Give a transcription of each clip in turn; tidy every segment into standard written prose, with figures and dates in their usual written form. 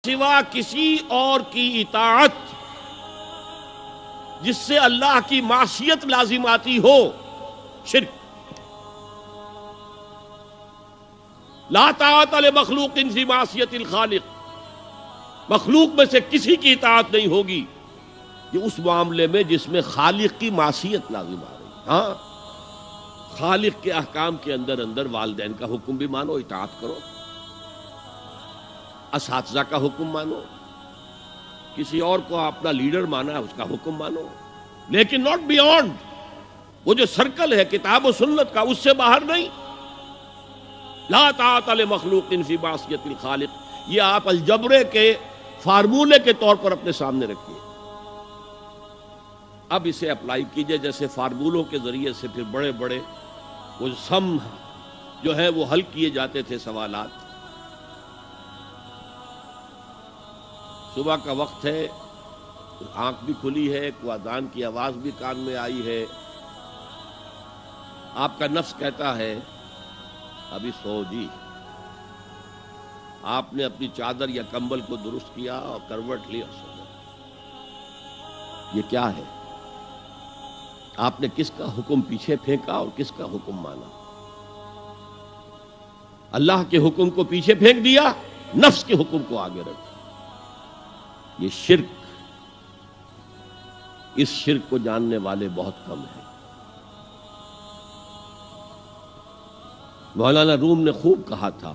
سوا کسی اور کی اطاعت جس سے اللہ کی معصیت لازم آتی ہو، شرک۔ لا طاعت لمخلوق فی معصیت الخالق، مخلوق میں سے کسی کی اطاعت نہیں ہوگی یہ اس معاملے میں جس میں خالق کی معصیت لازم آ رہی۔ ہاں، خالق کے احکام کے اندر والدین کا حکم بھی مانو، اطاعت کرو، اساتذہ کا حکم مانو، کسی اور کو اپنا لیڈر مانا ہے اس کا حکم مانو، لیکن ناٹ بیونڈ وہ جو سرکل ہے کتاب و سنت کا، اس سے باہر نہیں۔ لا طاعت لمخلوق فی معصیت الخالق، یہ آپ الجبرے کے فارمولے کے طور پر اپنے سامنے رکھیے، اب اسے اپلائی کیجئے جیسے فارمولوں کے ذریعے سے پھر بڑے بڑے وہ سم جو ہے وہ حل کیے جاتے تھے سوالات۔ صبح کا وقت ہے، آنکھ بھی کھلی ہے، کوئی اذان کی آواز بھی کان میں آئی ہے، آپ کا نفس کہتا ہے ابھی سو جی۔ آپ نے اپنی چادر یا کمبل کو درست کیا اور کروٹ لی اور سو گئے۔ یہ کیا ہے؟ آپ نے کس کا حکم پیچھے پھینکا اور کس کا حکم مانا؟ اللہ کے حکم کو پیچھے پھینک دیا، نفس کے حکم کو آگے رکھا۔ یہ شرک، اس شرک کو جاننے والے بہت کم ہیں۔ مولانا روم نے خوب کہا تھا،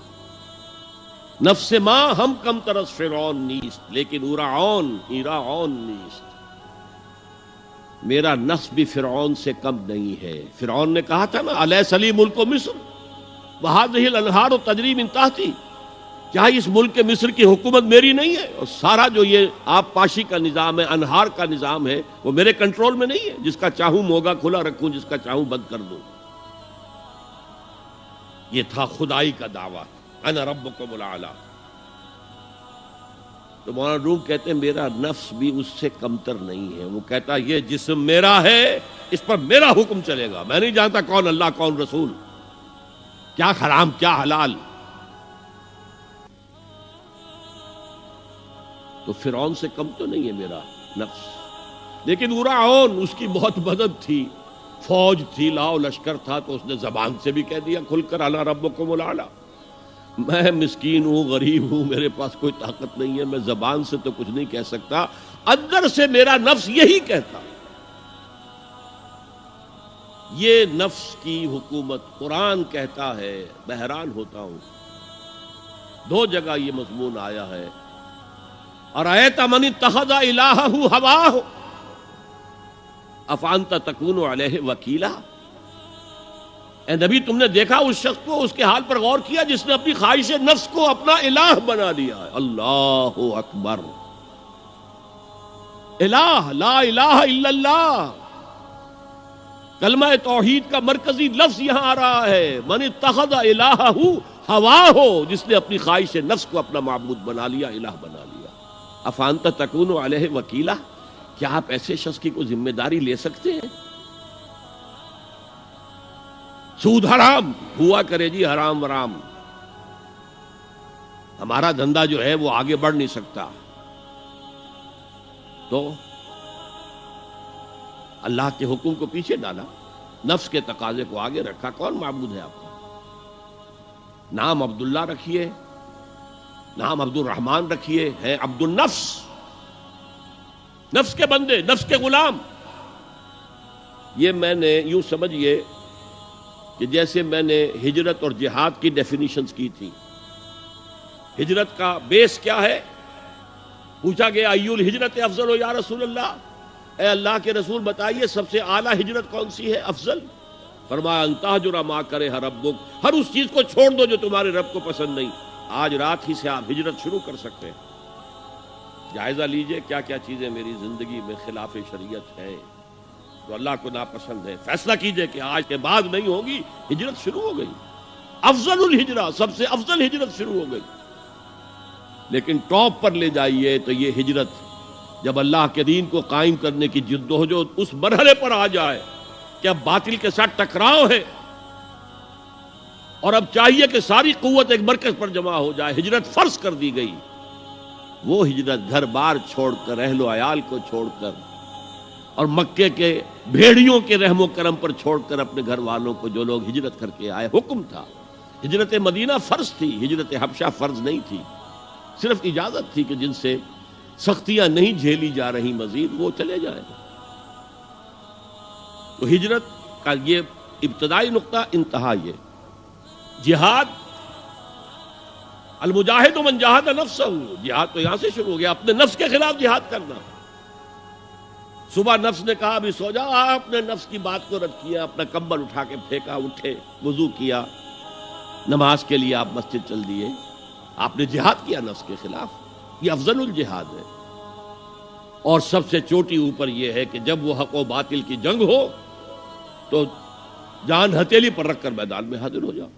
نفس ما ہم کم ترس فرعون نیست لیکن اورعون ایراعون نیست۔ میرا نفس بھی فرعون سے کم نہیں ہے۔ فرعون نے کہا تھا نا الیس لی ملک مصر وہذہ الانہار تجری من تحتی، کیا اس ملک مصر کی حکومت میری نہیں ہے؟ اور سارا جو یہ آب پاشی کا نظام ہے، انہار کا نظام ہے، وہ میرے کنٹرول میں نہیں ہے؟ جس کا چاہوں موگا کھلا رکھوں، جس کا چاہوں بند کر دوں۔ یہ تھا خدائی کا دعویٰ، انا ربکم الاعلی۔ تو مولانا روم کہتے ہیں میرا نفس بھی اس سے کمتر نہیں ہے۔ وہ کہتا یہ جسم میرا ہے، اس پر میرا حکم چلے گا، میں نہیں جانتا کون اللہ کون رسول، کیا حرام کیا حلال۔ تو فرعون سے کم تو نہیں ہے میرا نفس، لیکن اورعون اس کی بہت مدد تھی، فوج تھی، لاؤ لشکر تھا، تو اس نے زبان سے بھی کہہ دیا کھل کر انا ربکم الاعلی۔ میں مسکین ہوں، غریب ہوں، میرے پاس کوئی طاقت نہیں ہے، میں زبان سے تو کچھ نہیں کہہ سکتا، اندر سے میرا نفس یہی کہتا۔ یہ نفس کی حکومت قرآن کہتا ہے، میں حیران ہوتا ہوں، دو جگہ یہ مضمون آیا ہے، ارأیت من اتخذ الہہ ہواہ افانت تکون علیہ وکیلا۔ اے نبی تم نے دیکھا اس شخص کو، اس کے حال پر غور کیا جس نے اپنی خواہش نفس کو اپنا الہ بنا لیا ہے۔ اللہ اکبر، الہ لا الہ الا اللہ، کلمہ توحید کا مرکزی لفظ یہاں آ رہا ہے، من اتخذ الہہ ہواہ، جس نے اپنی خواہش نفس کو اپنا معبود بنا لیا، الہ بنا لیا۔ افانت تکون علیہ وکیلا، کیا آپ ایسے شخص کی کوئی ذمہ داری لے سکتے ہیں؟ سود حرام ہوا کرے جی، حرام ورام، ہمارا دھندا جو ہے وہ آگے بڑھ نہیں سکتا، تو اللہ کے حکم کو پیچھے ڈالا، نفس کے تقاضے کو آگے رکھا۔ کون معبود ہے آپ کا؟ نام عبداللہ رکھیے، نام عبد الرحمن رکھیے، ہے عبد النفس، نفس کے بندے، نفس کے غلام۔ یہ میں نے یوں سمجھئے کہ جیسے میں نے ہجرت اور جہاد کی ڈیفینیشنز کی تھی۔ ہجرت کا بیس کیا ہے؟ پوچھا گیا ای الہجرت افضل یا رسول اللہ، اے اللہ کے رسول بتائیے سب سے اعلیٰ ہجرت کون سی ہے، افضل؟ فرمایا ان تہجر ما کرہ ربک، ہر اس چیز کو چھوڑ دو جو تمہارے رب کو پسند نہیں۔ آج رات ہی سے آپ ہجرت شروع کر سکتے ہیں۔ جائزہ لیجئے کیا کیا چیزیں میری زندگی میں خلاف شریعت ہے، تو اللہ کو ناپسند ہے، فیصلہ کیجئے کہ آج کے بعد نہیں ہوگی، ہجرت شروع ہو گئی، افضل الہجرہ، سب سے افضل ہجرت شروع ہو گئی۔ لیکن ٹاپ پر لے جائیے تو یہ ہجرت جب اللہ کے دین کو قائم کرنے کی جدوجہد اس مرحلے پر آ جائے کہ اب باطل کے ساتھ ٹکراؤ ہے اور اب چاہیے کہ ساری قوت ایک مرکز پر جمع ہو جائے، ہجرت فرض کر دی گئی، وہ ہجرت گھر بار چھوڑ کر، اہل و عیال کو چھوڑ کر، اور مکے کے بھیڑیوں کے رحم و کرم پر چھوڑ کر اپنے گھر والوں کو جو لوگ ہجرت کر کے آئے، حکم تھا۔ ہجرت مدینہ فرض تھی، ہجرت حبشہ فرض نہیں تھی، صرف اجازت تھی کہ جن سے سختیاں نہیں جھیلی جا رہی مزید وہ چلے جائیں۔ تو ہجرت کا یہ ابتدائی نقطہ، انتہا یہ جہاد، المجاہد من جاہد نفسہ، جہاد تو یہاں سے شروع ہو گیا، اپنے نفس کے خلاف جہاد کرنا۔ صبح نفس نے کہا ابھی سو جاؤ، آپ نے نفس کی بات کو رد کیا، اپنا کمبل اٹھا کے پھینکا، اٹھے، وضو کیا، نماز کے لیے آپ مسجد چل دیے، آپ نے جہاد کیا نفس کے خلاف۔ یہ افضل الجہاد ہے، اور سب سے چوٹی اوپر یہ ہے کہ جب وہ حق و باطل کی جنگ ہو تو جان ہتھیلی پر رکھ کر میدان میں حاضر ہو جاؤ۔